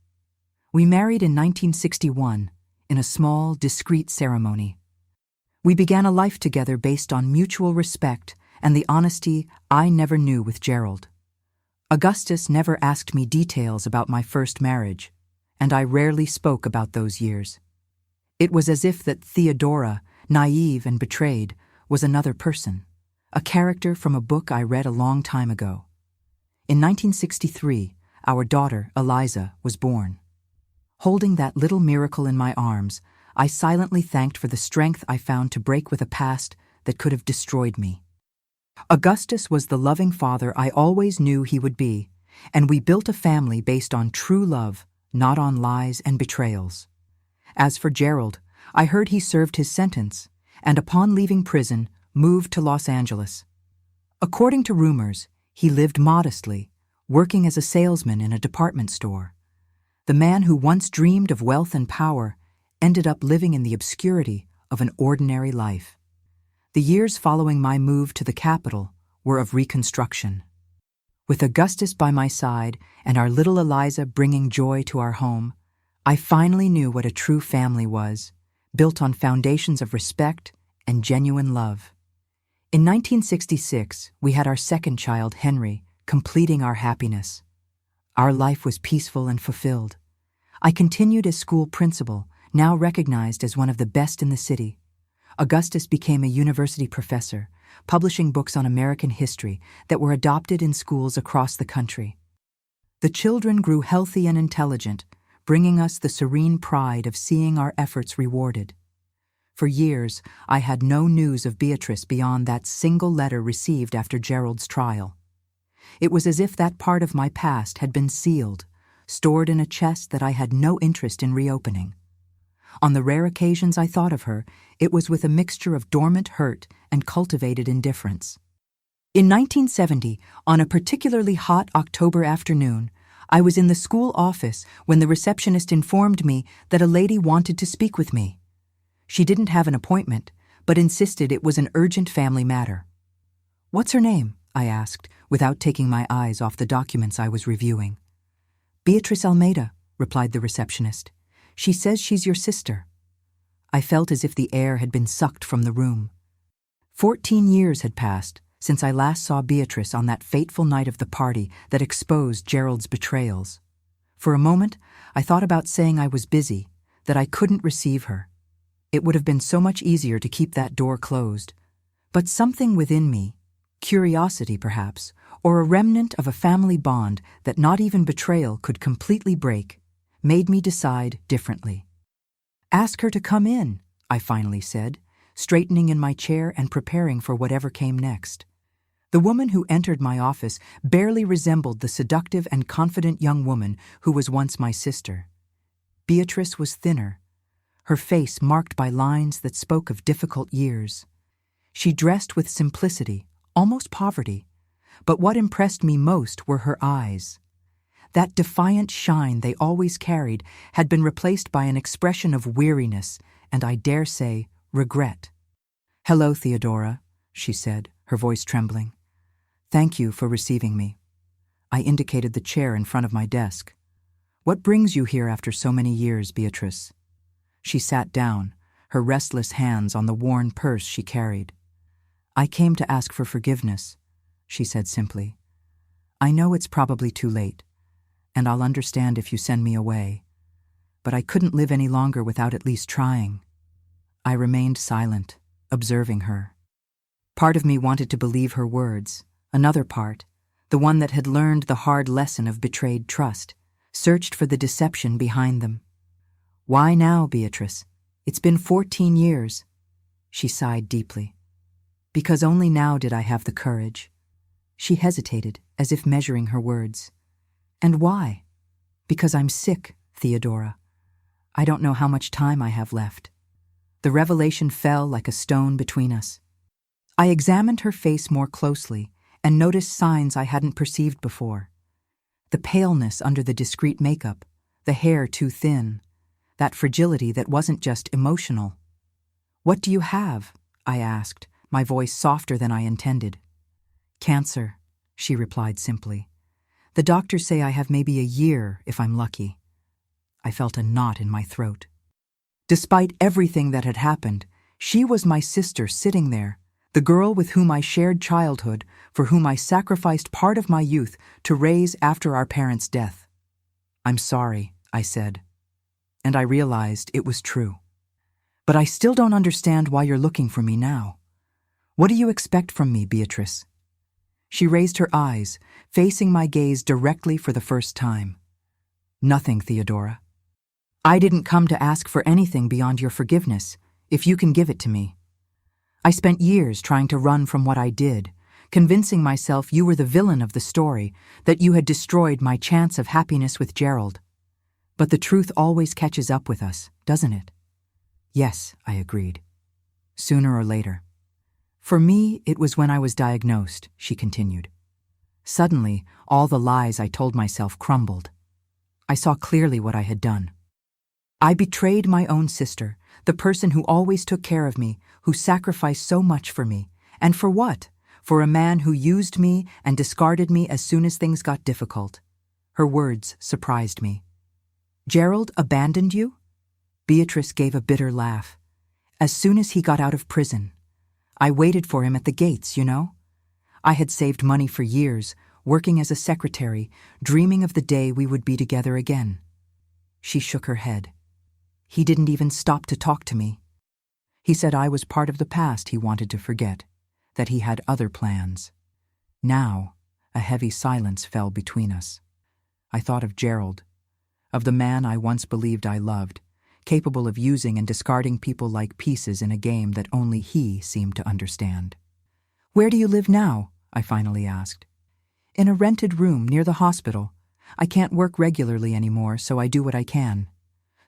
We married in 1961, in a small, discreet ceremony. We began a life together based on mutual respect and the honesty I never knew with Gerald. Augustus never asked me details about my first marriage, and I rarely spoke about those years. It was as if that Theodora, naive and betrayed, was another person, a character from a book I read a long time ago. In 1963, our daughter, Eliza, was born. Holding that little miracle in my arms, I silently thanked for the strength I found to break with a past that could have destroyed me. Augustus was the loving father I always knew he would be, and we built a family based on true love, not on lies and betrayals. As for Gerald, I heard he served his sentence, and upon leaving prison, moved to Los Angeles. According to rumors, he lived modestly, working as a salesman in a department store. The man who once dreamed of wealth and power ended up living in the obscurity of an ordinary life. The years following my move to the capital were of reconstruction. With Augustus by my side and our little Eliza bringing joy to our home, I finally knew what a true family was, built on foundations of respect and genuine love. In 1966, we had our second child, Henry, completing our happiness. Our life was peaceful and fulfilled. I continued as school principal, now recognized as one of the best in the city. Augustus became a university professor, publishing books on American history that were adopted in schools across the country. The children grew healthy and intelligent, bringing us the serene pride of seeing our efforts rewarded. For years, I had no news of Beatrice beyond that single letter received after Gerald's trial. It was as if that part of my past had been sealed, stored in a chest that I had no interest in reopening. On the rare occasions I thought of her, it was with a mixture of dormant hurt and cultivated indifference. In 1970, on a particularly hot October afternoon, I was in the school office when the receptionist informed me that a lady wanted to speak with me. She didn't have an appointment, but insisted it was an urgent family matter. "What's her name?" I asked, without taking my eyes off the documents I was reviewing. "Beatrice Almeida," replied the receptionist. "She says she's your sister." I felt as if the air had been sucked from the room. 14 years had passed since I last saw Beatrice on that fateful night of the party that exposed Gerald's betrayals. For a moment, I thought about saying I was busy, that I couldn't receive her. It would have been so much easier to keep that door closed. But something within me, curiosity perhaps, or a remnant of a family bond that not even betrayal could completely break, made me decide differently. "Ask her to come in," I finally said, straightening in my chair and preparing for whatever came next. The woman who entered my office barely resembled the seductive and confident young woman who was once my sister. Beatrice was thinner, her face marked by lines that spoke of difficult years. She dressed with simplicity, almost poverty, but what impressed me most were her eyes. That defiant shine they always carried had been replaced by an expression of weariness and, I dare say, regret. "Hello, Theodora," she said, her voice trembling. "Thank you for receiving me." I indicated the chair in front of my desk. "What brings you here after so many years, Beatrice?" She sat down, her restless hands on the worn purse she carried. "I came to ask for forgiveness," she said simply. "I know it's probably too late, and I'll understand if you send me away. But I couldn't live any longer without at least trying." I remained silent, observing her. Part of me wanted to believe her words. Another part, the one that had learned the hard lesson of betrayed trust, searched for the deception behind them. "Why now, Beatrice? It's been 14 years. She sighed deeply. "Because only now did I have the courage." She hesitated, as if measuring her words. "And why?" "Because I'm sick, Theodora. I don't know how much time I have left." The revelation fell like a stone between us. I examined her face more closely and noticed signs I hadn't perceived before. The paleness under the discreet makeup, the hair too thin, that fragility that wasn't just emotional. "What do you have?" I asked, my voice softer than I intended. "Cancer," she replied simply. "The doctors say I have maybe a year if I'm lucky." I felt a knot in my throat. Despite everything that had happened, she was my sister sitting there, the girl with whom I shared childhood, for whom I sacrificed part of my youth to raise after our parents' death. "I'm sorry," I said. And I realized it was true. "But I still don't understand why you're looking for me now. What do you expect from me, Beatrice?" She raised her eyes, facing my gaze directly for the first time. "Nothing, Theodora. I didn't come to ask for anything beyond your forgiveness, if you can give it to me. I spent years trying to run from what I did, convincing myself you were the villain of the story, that you had destroyed my chance of happiness with Gerald. But the truth always catches up with us, doesn't it?" "Yes," I agreed. "Sooner or later." "For me, it was when I was diagnosed," she continued. Suddenly, all the lies I told myself crumbled. I saw clearly what I had done. I betrayed my own sister, the person who always took care of me, who sacrificed so much for me. And for what? For a man who used me and discarded me as soon as things got difficult. Her words surprised me. "Gerald abandoned you?" Beatrice gave a bitter laugh. "As soon as he got out of prison. I waited for him at the gates, you know. I had saved money for years, working as a secretary, dreaming of the day we would be together again." She shook her head. "He didn't even stop to talk to me. He said I was part of the past he wanted to forget, that he had other plans." Now, a heavy silence fell between us. I thought of Gerald, of the man I once believed I loved, capable of using and discarding people like pieces in a game that only he seemed to understand. "Where do you live now?" I finally asked. "In a rented room near the hospital. I can't work regularly anymore, so I do what I can.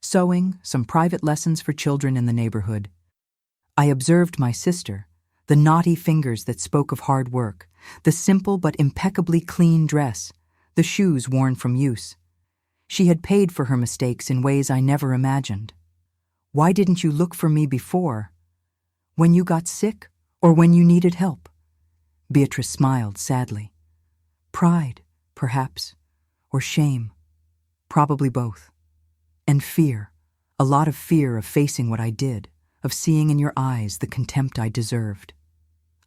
Sewing, some private lessons for children in the neighborhood." I observed my sister, the knotty fingers that spoke of hard work, the simple but impeccably clean dress, the shoes worn from use. She had paid for her mistakes in ways I never imagined. "Why didn't you look for me before? When you got sick, or when you needed help?" Beatrice smiled sadly. "Pride, perhaps, or shame. Probably both. And fear, a lot of fear of facing what I did, of seeing in your eyes the contempt I deserved.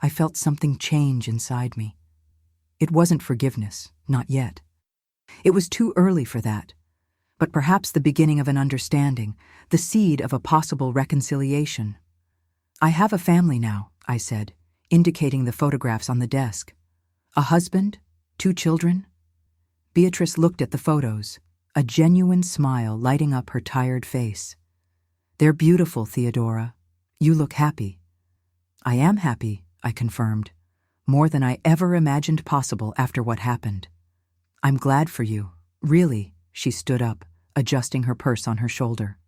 I felt something change inside me. It wasn't forgiveness, not yet. It was too early for that, but perhaps the beginning of an understanding, the seed of a possible reconciliation. "I have a family now," I said, indicating the photographs on the desk. "A husband, 2 children." Beatrice looked at the photos, a genuine smile lighting up her tired face. "They're beautiful, Theodora. You look happy." "I am happy," I confirmed, "more than I ever imagined possible after what happened." "I'm glad for you, really." She stood up, adjusting her purse on her shoulder.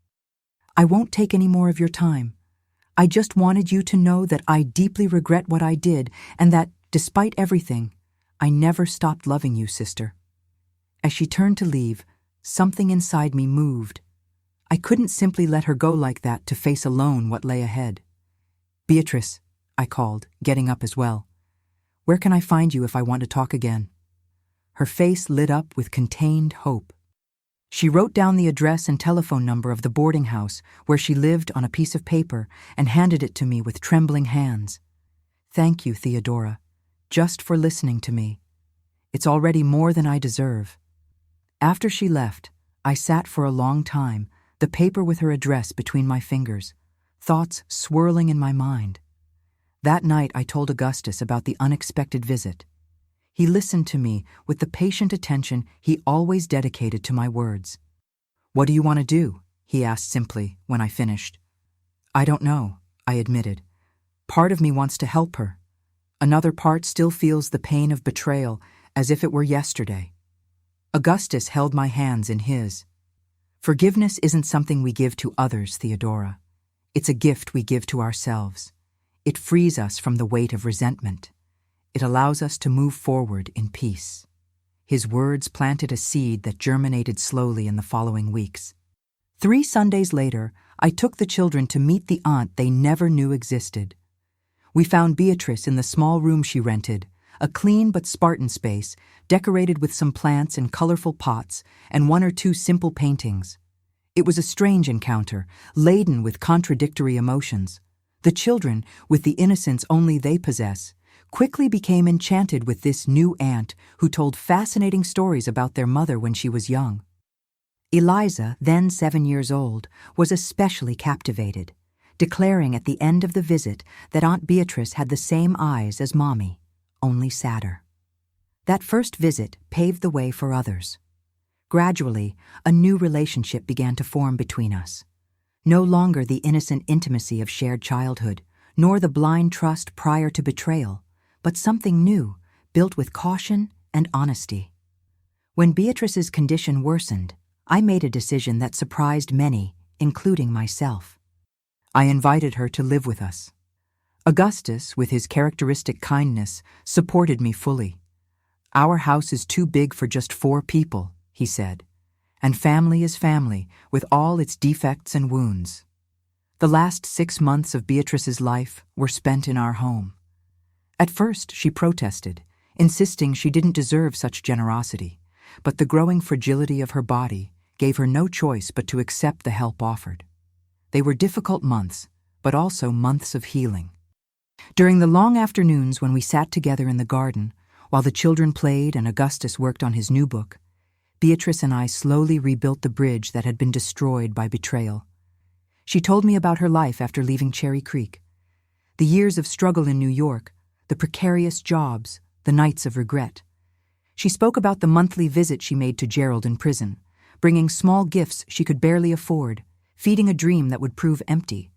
"I won't take any more of your time. I just wanted you to know that I deeply regret what I did and that, despite everything, I never stopped loving you, sister." As she turned to leave, something inside me moved. I couldn't simply let her go like that to face alone what lay ahead. "Beatrice," I called, getting up as well. "Where can I find you if I want to talk again?" Her face lit up with contained hope. She wrote down the address and telephone number of the boarding house where she lived on a piece of paper and handed it to me with trembling hands. "Thank you, Theodora, just for listening to me. It's already more than I deserve." After she left, I sat for a long time, the paper with her address between my fingers, thoughts swirling in my mind. That night I told Augustus about the unexpected visit. He listened to me with the patient attention he always dedicated to my words. "What do you want to do?" he asked simply when I finished. "I don't know," I admitted. "Part of me wants to help her. Another part still feels the pain of betrayal as if it were yesterday." Augustus held my hands in his. "Forgiveness isn't something we give to others, Theodora. It's a gift we give to ourselves. It frees us from the weight of resentment. It allows us to move forward in peace." His words planted a seed that germinated slowly in the following weeks. 3 Sundays later, I took the children to meet the aunt they never knew existed. We found Beatrice in the small room she rented, a clean but Spartan space, decorated with some plants in colorful pots and 1 or 2 simple paintings. It was a strange encounter, laden with contradictory emotions. The children, with the innocence only they possess, quickly became enchanted with this new aunt who told fascinating stories about their mother when she was young. Eliza, then 7 years old, was especially captivated, declaring at the end of the visit that Aunt Beatrice had the same eyes as Mommy, only sadder. That first visit paved the way for others. Gradually, a new relationship began to form between us. No longer the innocent intimacy of shared childhood, nor the blind trust prior to betrayal, but something new, built with caution and honesty. When Beatrice's condition worsened, I made a decision that surprised many, including myself. I invited her to live with us. Augustus, with his characteristic kindness, supported me fully. "Our house is too big for just 4 people," he said, "and family is family, with all its defects and wounds." The last 6 months of Beatrice's life were spent in our home. At first, she protested, insisting she didn't deserve such generosity, but the growing fragility of her body gave her no choice but to accept the help offered. They were difficult months, but also months of healing. During the long afternoons when we sat together in the garden, while the children played and Augustus worked on his new book, Beatrice and I slowly rebuilt the bridge that had been destroyed by betrayal. She told me about her life after leaving Cherry Creek, the years of struggle in New York, the precarious jobs, the nights of regret. She spoke about the monthly visit she made to Gerald in prison, bringing small gifts she could barely afford, feeding a dream that would prove empty.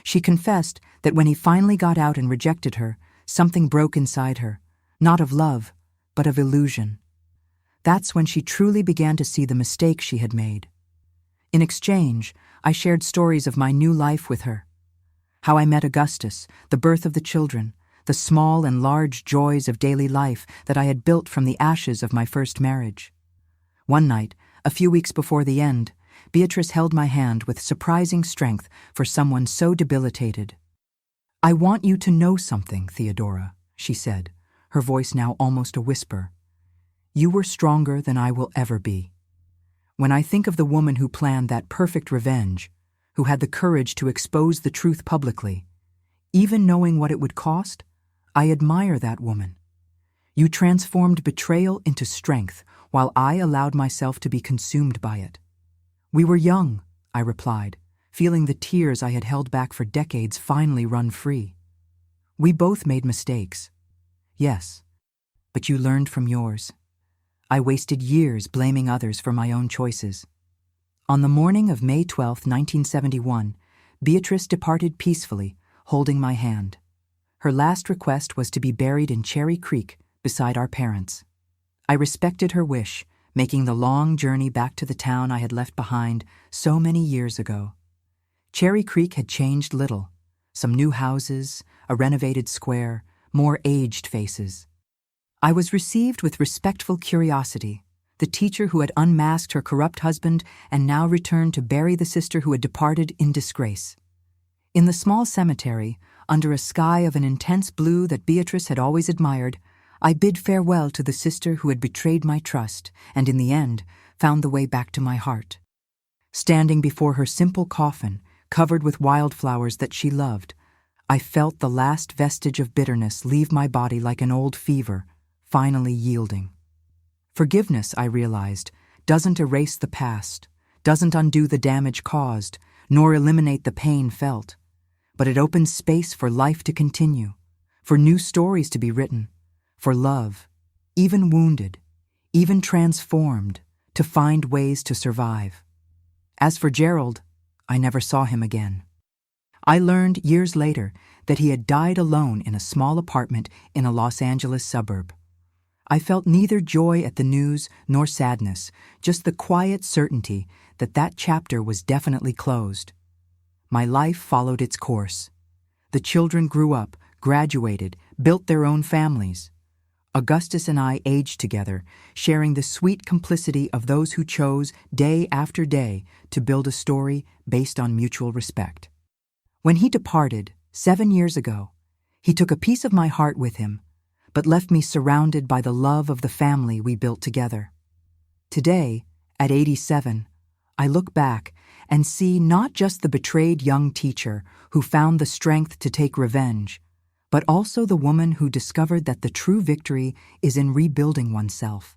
She confessed that when he finally got out and rejected her, something broke inside her, not of love, but of illusion. That's when she truly began to see the mistake she had made. In exchange, I shared stories of my new life with her. How I met Augustus, the birth of the children, the small and large joys of daily life that I had built from the ashes of my first marriage. One night, a few weeks before the end, Beatrice held my hand with surprising strength for someone so debilitated. "I want you to know something, Theodora," she said, her voice now almost a whisper. "You were stronger than I will ever be. When I think of the woman who planned that perfect revenge, who had the courage to expose the truth publicly, even knowing what it would cost, I admire that woman. You transformed betrayal into strength, while I allowed myself to be consumed by it." "We were young," I replied, feeling the tears I had held back for decades finally run free. "We both made mistakes." "Yes, but you learned from yours. I wasted years blaming others for my own choices." On the morning of May 12, 1971, Beatrice departed peacefully, holding my hand. Her last request was to be buried in Cherry Creek beside our parents. I respected her wish, making the long journey back to the town I had left behind so many years ago. Cherry Creek had changed little. Some new houses, a renovated square, more aged faces. I was received with respectful curiosity, the teacher who had unmasked her corrupt husband and now returned to bury the sister who had departed in disgrace. In the small cemetery, under a sky of an intense blue that Beatrice had always admired, I bid farewell to the sister who had betrayed my trust and in the end found the way back to my heart. Standing before her simple coffin, covered with wildflowers that she loved, I felt the last vestige of bitterness leave my body like an old fever, finally yielding. Forgiveness, I realized, doesn't erase the past, doesn't undo the damage caused, nor eliminate the pain felt, but it opens space for life to continue, for new stories to be written, for love, even wounded, even transformed, to find ways to survive. As for Gerald, I never saw him again. I learned years later that he had died alone in a small apartment in a Los Angeles suburb. I felt neither joy at the news nor sadness, just the quiet certainty that that chapter was definitely closed. My life followed its course. The children grew up, graduated, built their own families. Augustus and I aged together, sharing the sweet complicity of those who chose, day after day, to build a story based on mutual respect. When he departed, 7 years ago, he took a piece of my heart with him, but left me surrounded by the love of the family we built together. Today, at 87, I look back and see not just the betrayed young teacher who found the strength to take revenge, but also the woman who discovered that the true victory is in rebuilding oneself,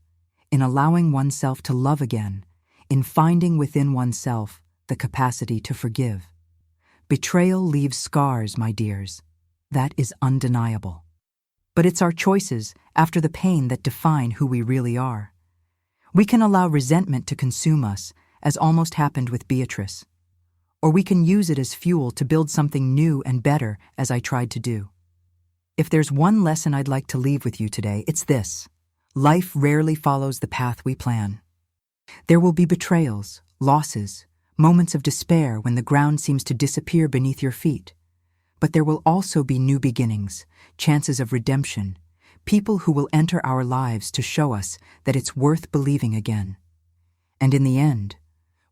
in allowing oneself to love again, in finding within oneself the capacity to forgive. Betrayal leaves scars, my dears. That is undeniable. But it's our choices after the pain that define who we really are. We can allow resentment to consume us, as almost happened with Beatrice. Or we can use it as fuel to build something new and better, as I tried to do. If there's one lesson I'd like to leave with you today, it's this. Life rarely follows the path we plan. There will be betrayals, losses, moments of despair when the ground seems to disappear beneath your feet. But there will also be new beginnings, chances of redemption, people who will enter our lives to show us that it's worth believing again. And in the end,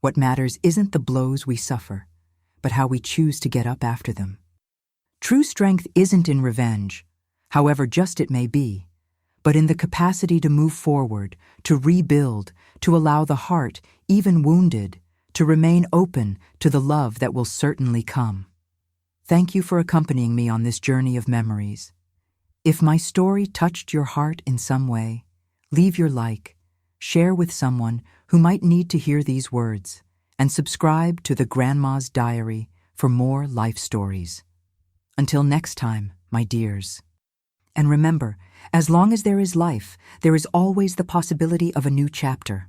what matters isn't the blows we suffer, but how we choose to get up after them. True strength isn't in revenge, however just it may be, but in the capacity to move forward, to rebuild, to allow the heart, even wounded, to remain open to the love that will certainly come. Thank you for accompanying me on this journey of memories. If my story touched your heart in some way, leave your like, share with someone who might need to hear these words, and subscribe to the Grandma's Diary for more life stories. Until next time, my dears. And remember, as long as there is life, there is always the possibility of a new chapter.